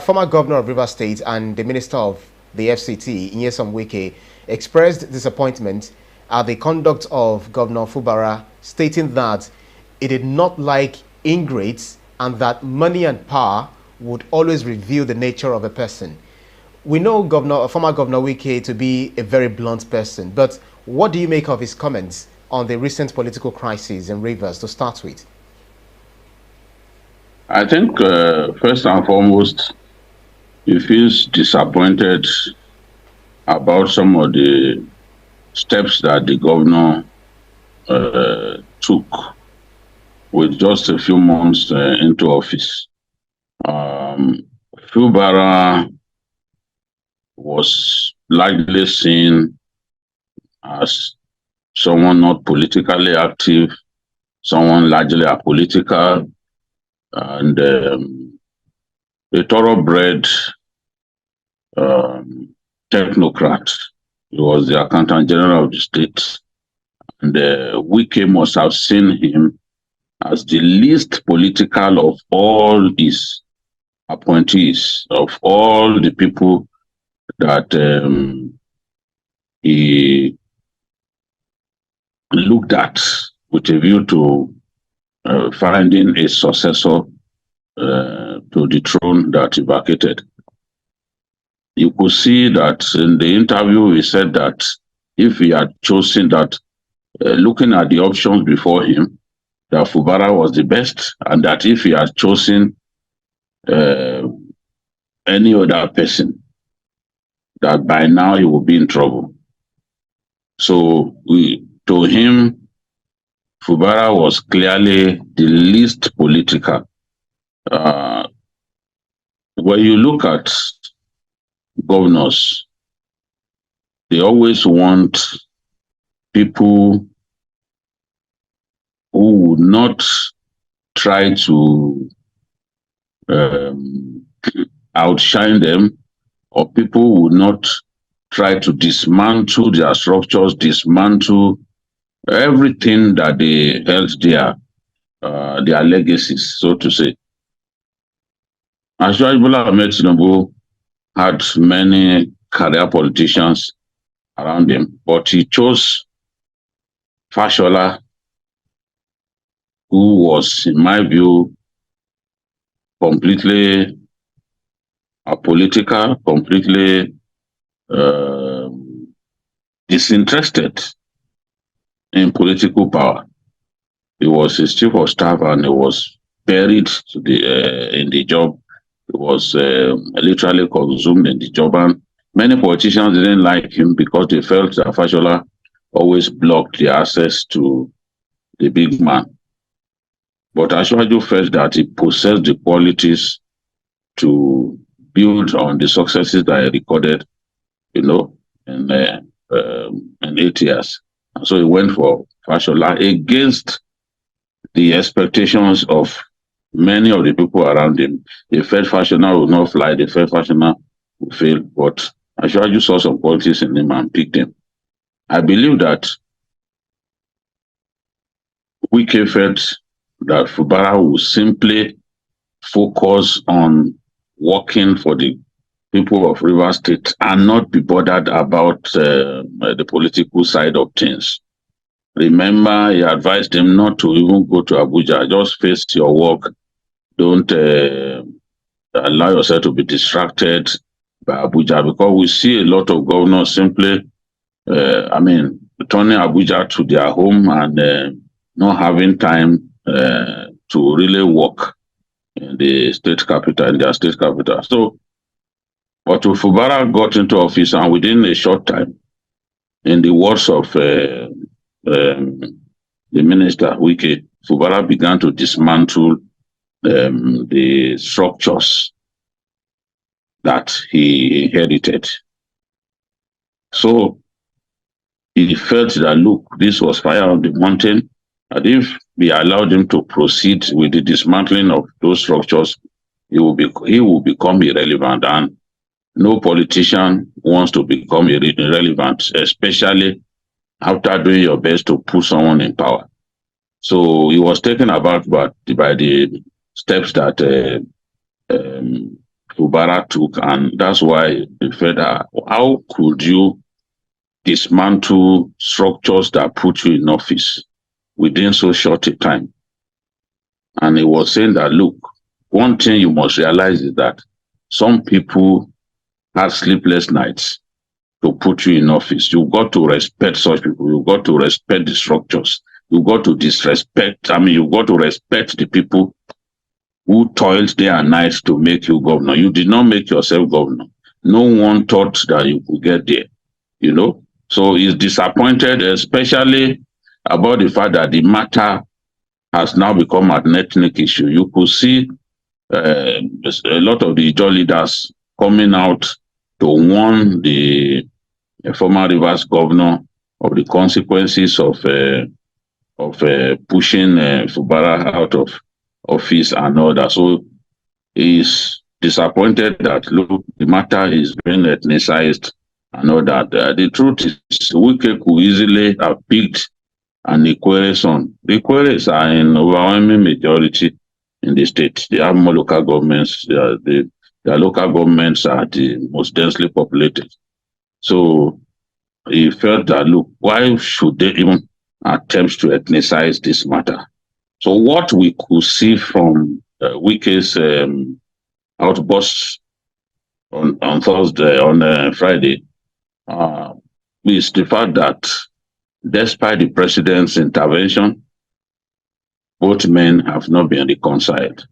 Former governor of Rivers State and the minister of the FCT, Wike, expressed disappointment at the conduct of Governor Fubara, stating that he did not like ingrates and that money and power would always reveal the nature of a person. We know former Governor Wike to be a very blunt person, but what do you make of his comments on the recent political crisis in Rivers to start with? I think first and foremost, he feels disappointed about some of the steps that the governor took with just a few months into office. Fubara was largely seen as someone not politically active, someone largely apolitical, and a thoroughbred technocrat. He was the accountant general of the state, and Wike must have seen him as the least political of all his appointees, of all the people that he looked at with a view to finding a successor to the throne that he vacated. You could see that in the interview, he said that if he had chosen that, looking at the options before him, that Fubara was the best, and that if he had chosen any other person, that by now he would be in trouble. So to him, Fubara was clearly the least political. When you look at governors, they always want people who would not try to outshine them, or people who would not try to dismantle their structures, dismantle everything that they held their legacies, so to say. Bola Ahmed Tinubu had many career politicians around him, but he chose Fashola, who was, in my view, completely apolitical, completely disinterested in political power. He was his chief of staff, and he was buried in the job. He was literally consumed in the job, and many politicians didn't like him because they felt that Fashola always blocked the access to the big man. But Ashwaju felt that he possessed the qualities to build on the successes that he recorded, in 8 years. And so he went for Fashola against the expectations of many of the people around him. They felt Fashola would not fly, they felt Fashola would fail, but Ashwaju saw some qualities in him and picked him. I believe that Wike felt that Fubara would simply focus on working for the people of Rivers State and not be bothered about the political side of things. Remember, he advised him not to even go to Abuja, just face your work. Don't allow yourself to be distracted by Abuja, because we see a lot of governors simply, turning Abuja to their home and not having time to really work in the state capital, in their state capital. So, but Fubara got into office, and within a short time, in the words of the minister, Wike, Fubara began to dismantle the structures that he inherited. So he felt that, look, this was fire on the mountain, and if we allowed him to proceed with the dismantling of those structures, he will become irrelevant, and no politician wants to become irrelevant, especially after doing your best to put someone in power. So he was taken aback by the steps that Fubara took, and that's why he felt that how could you dismantle structures that put you in office within so short a time? And he was saying that, look, one thing you must realize is that some people have sleepless nights to put you in office. You've got to respect such people. You've got to respect the structures. You've got to you've got to respect the people who toiled day and night to make you governor. You did not make yourself governor. No one thought that you could get there, you know. So he's disappointed, especially about the fact that the matter has now become an ethnic issue. You could see a lot of the Ijaw leaders coming out to warn the former Rivers governor of the consequences of pushing Fubara out of office and all that. So he's disappointed that, look, the matter is being ethnicized and all that. The truth is, Wike could easily have picked an Ikwere son. The Ikweres are in overwhelming majority in the state. They have more local governments. Their local governments are the most densely populated. So he felt that, look, why should they even attempt to ethnicize this matter? So what we could see from Wike's outbursts on Thursday, on Friday, is the fact that despite the president's intervention, both men have not been reconciled.